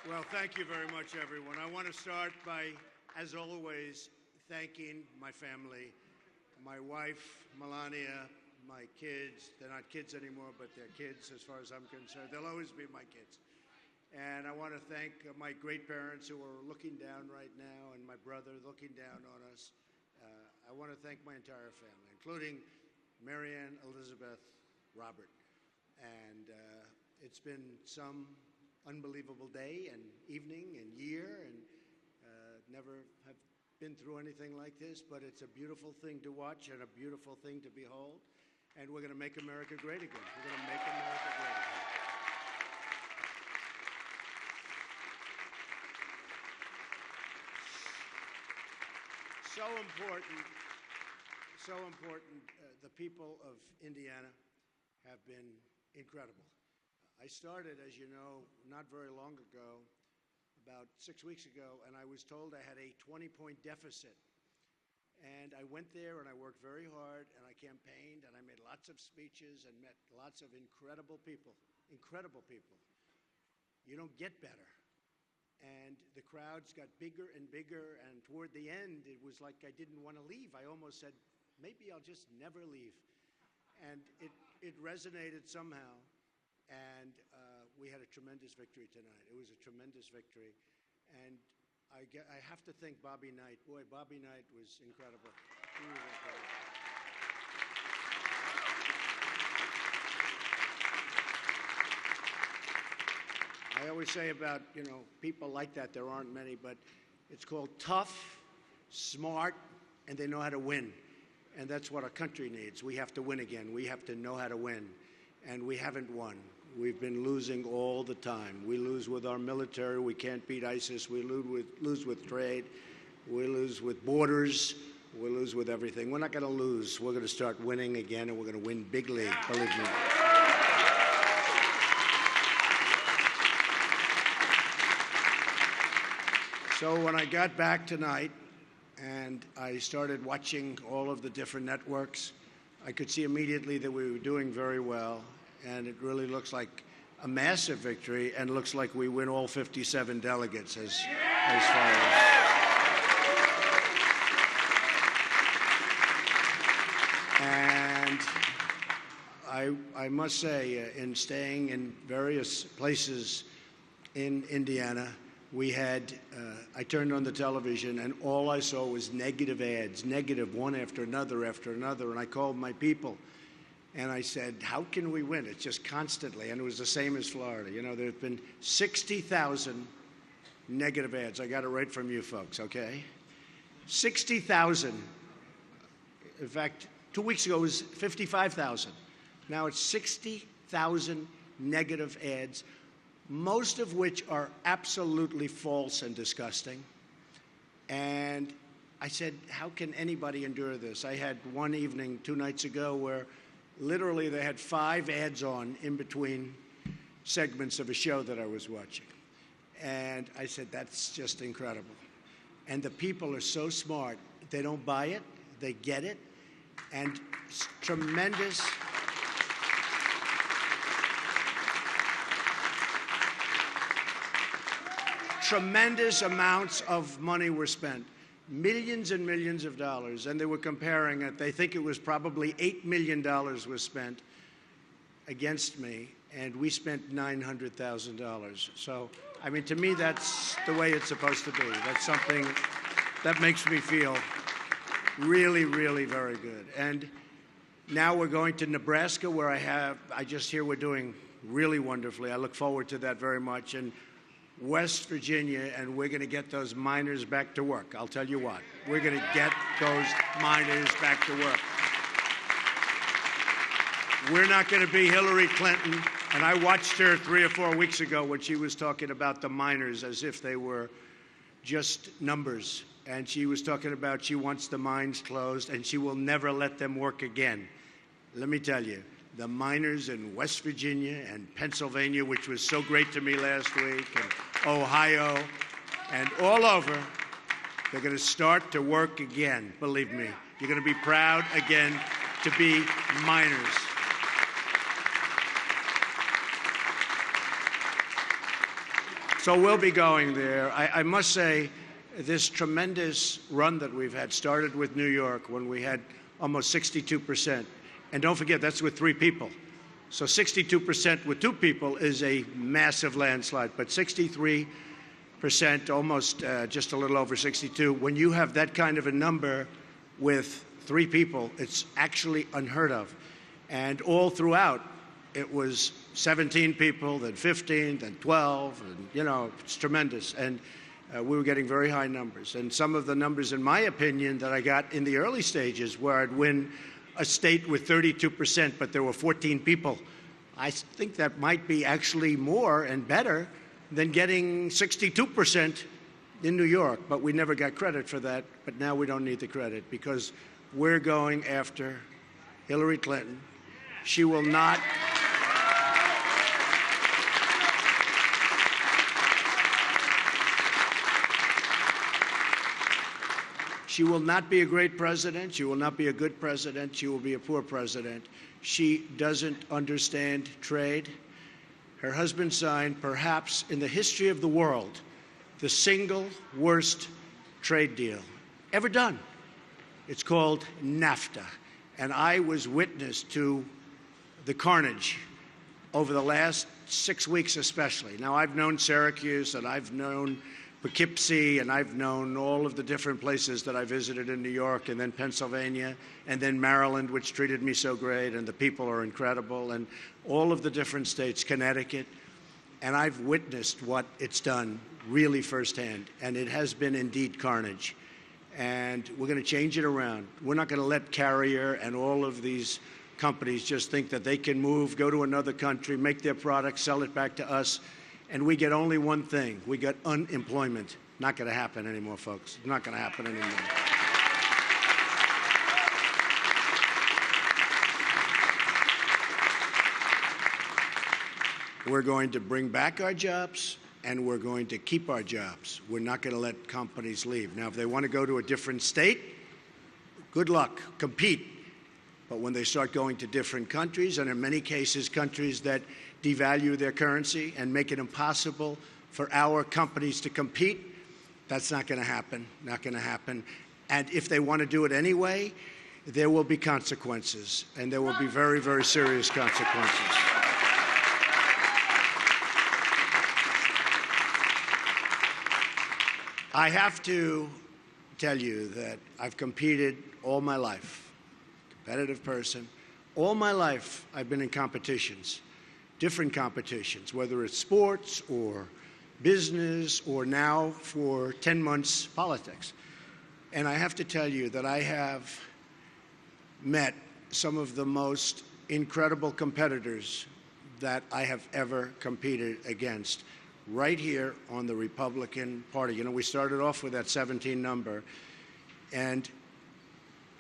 Well, thank you very much, everyone. I want to start by, as always, thanking my family, my wife, Melania, my kids. They're not kids anymore, but they're kids as far as I'm concerned. They'll always be my kids. And I want to thank my great parents who are looking down right now, and my brother looking down on us. I want to thank my entire family, including Marianne, Elizabeth, Robert. And it's been some unbelievable day and evening and year, and never have been through anything like this, but it's a beautiful thing to watch and a beautiful thing to behold. And we're going to make America great again. We're going to make America great again. So important. The people of Indiana have been incredible. I started, as you know, not very long ago, about 6 weeks ago, and I was told I had a 20-point deficit. And I went there and I worked very hard and I campaigned and I made lots of speeches and met lots of incredible people. You don't get better. And the crowds got bigger and bigger, and toward the end, it was like I didn't want to leave. I almost said, maybe I'll just never leave. And it resonated somehow, and we had a tremendous victory tonight. It was a tremendous victory. And I have to thank Bobby Knight. Boy, Bobby Knight was incredible. He was incredible. I always say about, people like that, there aren't many, but it's called tough, smart, and they know how to win. And that's what our country needs. We have to win again. We have to know how to win. And we haven't won. We've been losing all the time. We lose with our military. We can't beat ISIS. We lose with trade. We lose with borders. We lose with everything. We're not going to lose. We're going to start winning again, and we're going to win big league, believe me. So when I got back tonight and I started watching all of the different networks, I could see immediately that we were doing very well, and it really looks like a massive victory, and looks like we win all 57 delegates as far as. And I must say, in staying in various places in Indiana, we had, I turned on the television and all I saw was negative ads, negative one after another, and I called my people and I said, how can we win? It's just constantly, and it was the same as Florida. There's been 60,000 negative ads. I got it right from you folks, okay? 60,000. In fact, 2 weeks ago it was 55,000. Now it's 60,000 negative ads, most of which are absolutely false and disgusting. And I said, how can anybody endure this? I had one evening 2 nights ago where literally they had 5 ads on in between segments of a show that I was watching. And I said, that's just incredible. And the people are so smart. They don't buy it. They get it. And tremendous amounts of money were spent, millions and millions of dollars, and they were comparing it. They think it was probably $8 million was spent against me, and we spent $900,000. So, I mean, to me, that's the way it's supposed to be. That's something that makes me feel really, really very good. And now we're going to Nebraska, where I just hear we're doing really wonderfully. I look forward to that very much. And West Virginia, and we're going to get those miners back to work. I'll tell you what, we're going to get those miners back to work. We're not going to be Hillary Clinton, and I watched her 3 or 4 weeks ago when she was talking about the miners as if they were just numbers. And she was talking about she wants the mines closed, and she will never let them work again. Let me tell you, the miners in West Virginia and Pennsylvania, which was so great to me last week, and Ohio, and all over, they're going to start to work again, believe me. You're going to be proud again to be miners. So we'll be going there. I must say, this tremendous run that we've had started with New York when we had almost 62%. And don't forget, that's with 3 people. So 62% with 2 people is a massive landslide, but 63%, almost just a little over 62. When you have that kind of a number with 3 people, it's actually unheard of. And all throughout, it was 17 people, then 15, then 12, and, you know, it's tremendous. And we were getting very high numbers. And some of the numbers, in my opinion, that I got in the early stages where I'd win a state with 32%, but there were 14 people, I think that might be actually more and better than getting 62% in New York. But we never got credit for that. But now we don't need the credit because we're going after Hillary Clinton. She will not... She will not be a great president. She will not be a good president. She will be a poor president. She doesn't understand trade. Her husband signed, perhaps in the history of the world, the single worst trade deal ever done. It's called NAFTA. And I was witness to the carnage over the last 6 weeks especially. Now, I've known Syracuse, and I've known Poughkeepsie, and I've known all of the different places that I visited in New York, and then Pennsylvania, and then Maryland, which treated me so great, and the people are incredible, and all of the different states, Connecticut, and I've witnessed what it's done really firsthand, and it has been indeed carnage. And we're going to change it around. We're not going to let Carrier and all of these companies just think that they can move, go to another country, make their product, sell it back to us, and we get only one thing. We get unemployment. Not going to happen anymore, folks. It's not going to happen anymore. We're going to bring back our jobs, and we're going to keep our jobs. We're not going to let companies leave. Now, if they want to go to a different state, good luck. Compete. But when they start going to different countries, and in many cases countries that devalue their currency and make it impossible for our companies to compete, that's not going to happen. Not going to happen. And if they want to do it anyway, there will be consequences, and there will be very, very serious consequences. I have to tell you that I've competed all my life, competitive person. All my life I've been in competitions, different competitions, whether it's sports or business or now for 10 months politics. And I have to tell you that I have met some of the most incredible competitors that I have ever competed against right here on the Republican Party. You know, we started off with that 17 number. And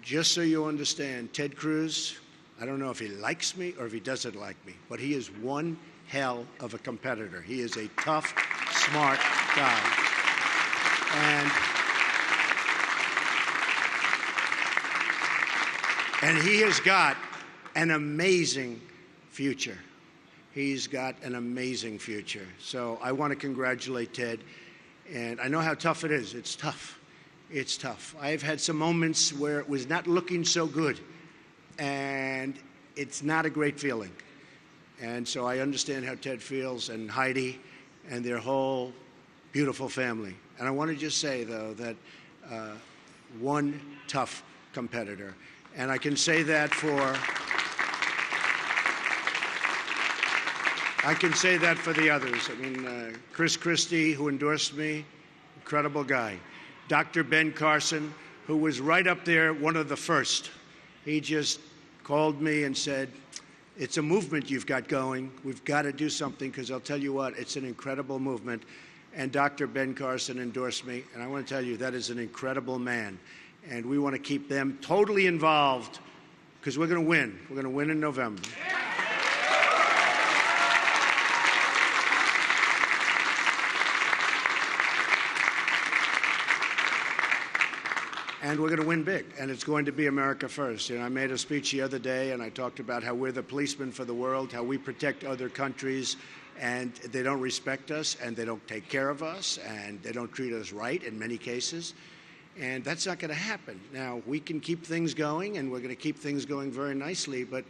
just so you understand, Ted Cruz, I don't know if he likes me or if he doesn't like me, but he is one hell of a competitor. He is a tough, smart guy. And he has got an amazing future. He's got an amazing future. So I want to congratulate Ted. And I know how tough it is. It's tough. It's tough. I've had some moments where it was not looking so good. And it's not a great feeling. And so I understand how Ted feels, and Heidi and their whole beautiful family. And I want to just say, though, that one tough competitor. And I can say that for... I can say that for the others. I mean, Chris Christie, who endorsed me, incredible guy. Dr. Ben Carson, who was right up there, one of the first. He just called me and said, it's a movement you've got going. We've got to do something, because I'll tell you what, it's an incredible movement. And Dr. Ben Carson endorsed me, and I want to tell you, that is an incredible man. And we want to keep them totally involved, because we're going to win. We're going to win in November. And we're going to win big, and it's going to be America first. You know, I made a speech the other day, and I talked about how we're the policemen for the world, how we protect other countries, and they don't respect us, and they don't take care of us, and they don't treat us right in many cases. And that's not going to happen. Now, we can keep things going, and we're going to keep things going very nicely, but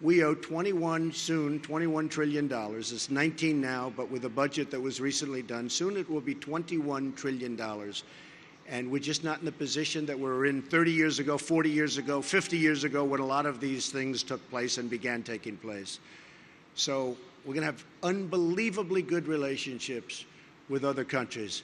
we owe $21 trillion. It's 19 now, but with a budget that was recently done, soon it will be $21 trillion. And we're just not in the position that we were in 30 years ago, 40 years ago, 50 years ago, when a lot of these things took place and began taking place. So we're going to have unbelievably good relationships with other countries.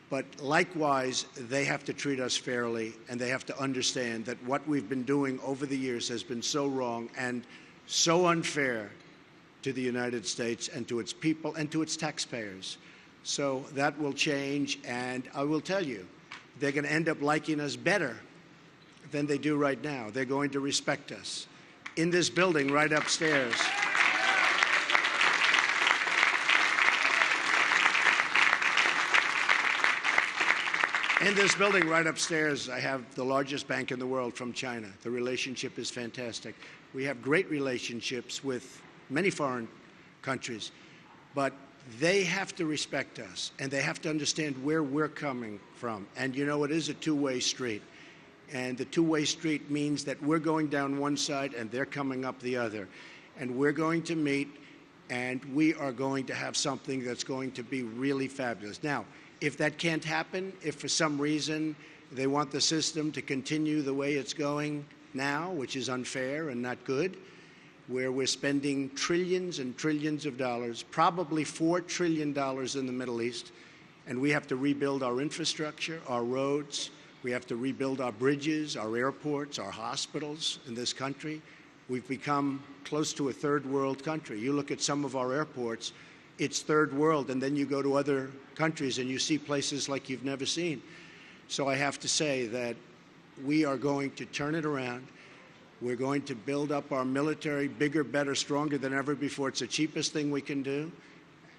But likewise, they have to treat us fairly, and they have to understand that what we've been doing over the years has been so wrong and so unfair to the United States and to its people and to its taxpayers. So that will change, and I will tell you, they're going to end up liking us better than they do right now. They're going to respect us. In this building right upstairs, I have the largest bank in the world from China. The relationship is fantastic. We have great relationships with many foreign countries, but they have to respect us, and they have to understand where we're coming from. And, you know, it is a two-way street. And the two-way street means that we're going down one side and they're coming up the other. And we're going to meet, and we are going to have something that's going to be really fabulous. Now, if that can't happen, if for some reason they want the system to continue the way it's going now, which is unfair and not good, where we're spending trillions and trillions of dollars, probably $4 trillion in the Middle East, and we have to rebuild our infrastructure, our roads, we have to rebuild our bridges, our airports, our hospitals in this country. We've become close to a third world country. You look at some of our airports, it's third world, and then you go to other countries and you see places like you've never seen. So I have to say that we are going to turn it around. We're going to build up our military bigger, better, stronger than ever before. It's the cheapest thing we can do.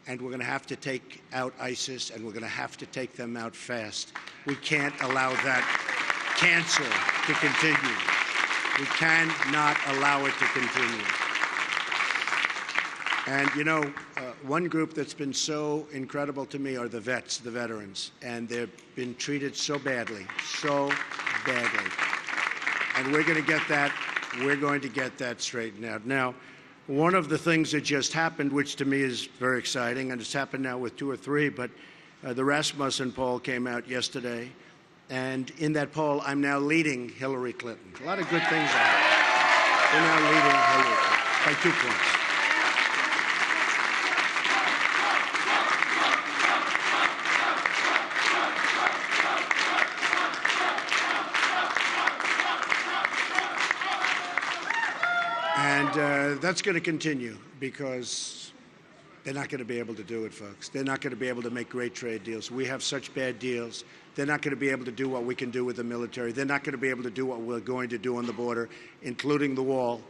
And we're going to have to take out ISIS, and we're going to have to take them out fast. We can't allow that cancer to continue. We cannot allow it to continue. And, you know, one group that's been so incredible to me are the vets, the veterans. And they've been treated so badly, so badly. And we're going to get that straightened out. Now, one of the things that just happened, which to me is very exciting, and it's happened now with 2 or 3, but the Rasmussen poll came out yesterday. And in that poll, I'm now leading Hillary Clinton. A lot of good things are happening. We're now leading Hillary Clinton by 2 points. And that's going to continue because they're not going to be able to do it, folks. They're not going to be able to make great trade deals. We have such bad deals. They're not going to be able to do what we can do with the military. They're not going to be able to do what we're going to do on the border, including the wall.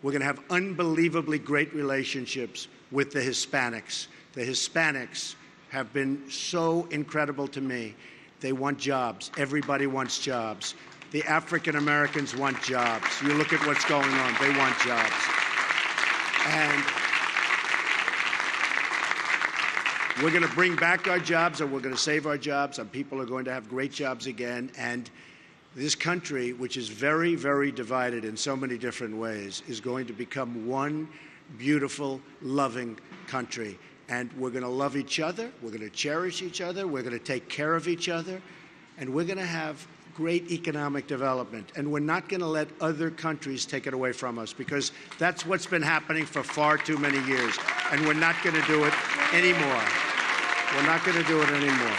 We're going to have unbelievably great relationships with the Hispanics. The Hispanics have been so incredible to me. They want jobs. Everybody wants jobs. The African Americans want jobs. You look at what's going on. They want jobs. And we're going to bring back our jobs, and we're going to save our jobs, and people are going to have great jobs again. And this country, which is very, very divided in so many different ways, is going to become one beautiful, loving country. And we're going to love each other. We're going to cherish each other. We're going to take care of each other. And we're going to have great economic development, and we're not going to let other countries take it away from us, because that's what's been happening for far too many years, and we're not going to do it anymore. We're not going to do it anymore.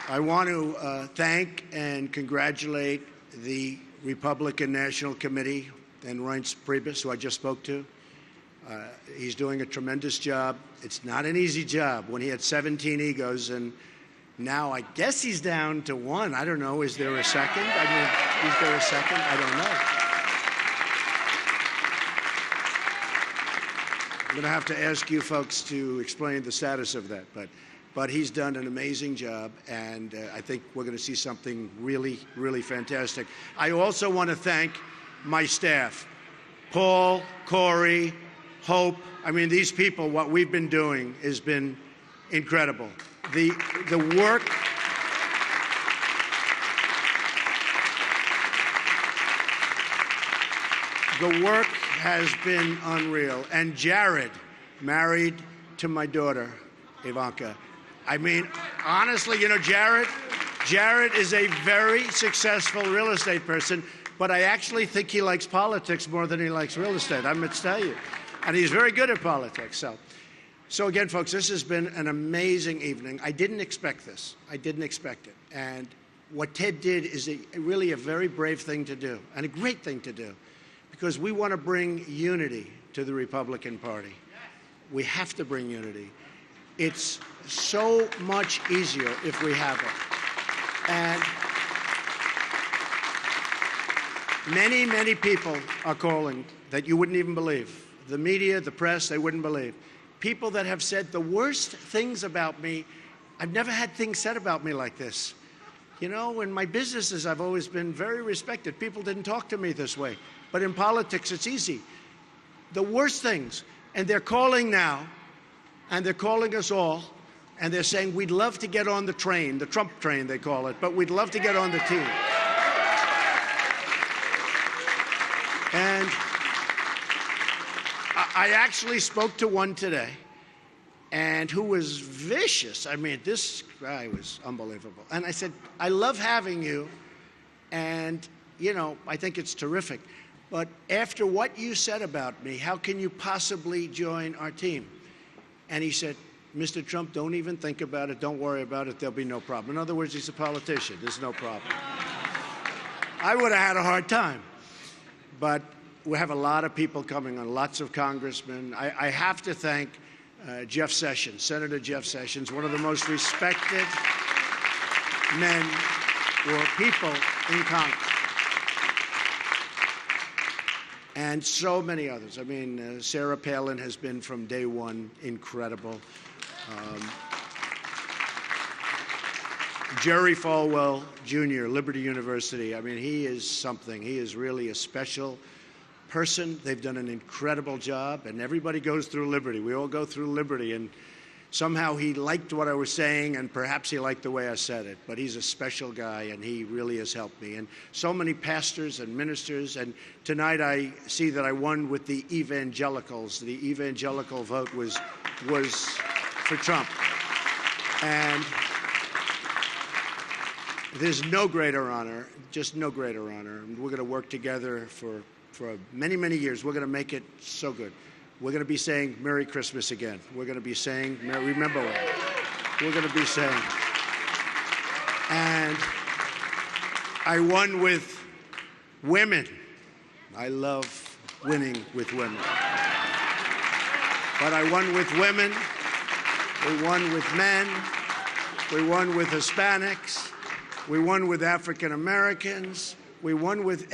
I want to thank and congratulate the Republican National Committee and Reince Priebus, who I just spoke to. He's doing a tremendous job. It's not an easy job when he had 17 egos, and now I guess he's down to 1. I don't know. Is there a second? I mean, is there a second? I don't know. I'm going to have to ask you folks to explain the status of that. But he's done an amazing job, and I think we're going to see something really, really fantastic. I also want to thank my staff, Paul, Corey, Hope. I mean, these people, what we've been doing has been incredible. The work. The work has been unreal. And Jared, married to my daughter, Ivanka. I mean, honestly, you know, Jared is a very successful real estate person, but I actually think he likes politics more than he likes real estate, I must tell you. And he's very good at politics. So again, folks, this has been an amazing evening. I didn't expect this. I didn't expect it. And what Ted did is really a very brave thing to do and a great thing to do, because we want to bring unity to the Republican Party. We have to bring unity. It's so much easier if we have it. And many, many people are calling that you wouldn't even believe. The media, the press, they wouldn't believe. People that have said the worst things about me. I've never had things said about me like this. You know, in my businesses, I've always been very respected. People didn't talk to me this way. But in politics, it's easy. The worst things. And they're calling now, and they're calling us all, and they're saying, we'd love to get on the train, the Trump train, they call it, but we'd love to get on the team. And I actually spoke to one today, and who was vicious. I mean, this guy was unbelievable. And I said, I love having you, and, you know, I think it's terrific. But after what you said about me, how can you possibly join our team? And he said, Mr. Trump, don't even think about it. Don't worry about it. There'll be no problem. In other words, he's a politician. There's no problem. I would have had a hard time. But we have a lot of people coming on, lots of congressmen. I have to thank Jeff Sessions, Senator Jeff Sessions, one of the most respected men or people in Congress. And so many others. I mean, Sarah Palin has been from day one incredible. Jerry Falwell Jr., Liberty University. I mean, he is something. He is really a special person. They've done an incredible job, and everybody goes through Liberty. We all go through Liberty, and somehow he liked what I was saying, and perhaps he liked the way I said it. But he's a special guy, and he really has helped me. And so many pastors and ministers. And tonight I see that I won with the evangelicals. The evangelical vote was for Trump. And there's no greater honor, just no greater honor. And we're going to work together for many, many years. We're going to make it so good. We're going to be saying Merry Christmas again. We're going to be saying, remember what? We're going to be saying. And I won with women. I love winning with women. But I won with women. We won with men. We won with Hispanics. We won with African Americans. We won with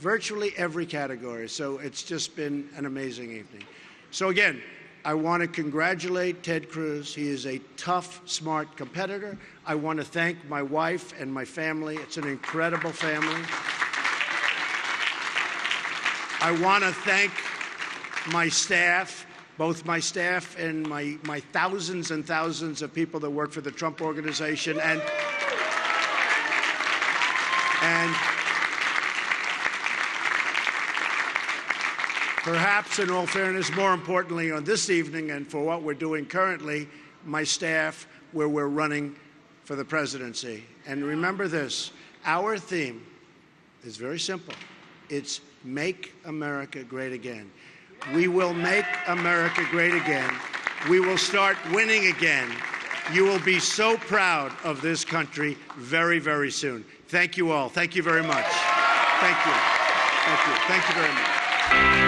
virtually every category. So it's just been an amazing evening. So again, I want to congratulate Ted Cruz. He is a tough, smart competitor. I want to thank my wife and my family. It's an incredible family. I want to thank my staff, both my staff and my thousands and thousands of people that work for the Trump Organization. And perhaps, in all fairness, more importantly on this evening and for what we're doing currently, my staff, where we're running for the presidency. And remember this, our theme is very simple. It's Make America Great Again. We will make America great again. We will start winning again. You will be so proud of this country very, very soon. Thank you all. Thank you very much. Thank you. Thank you. Thank you very much.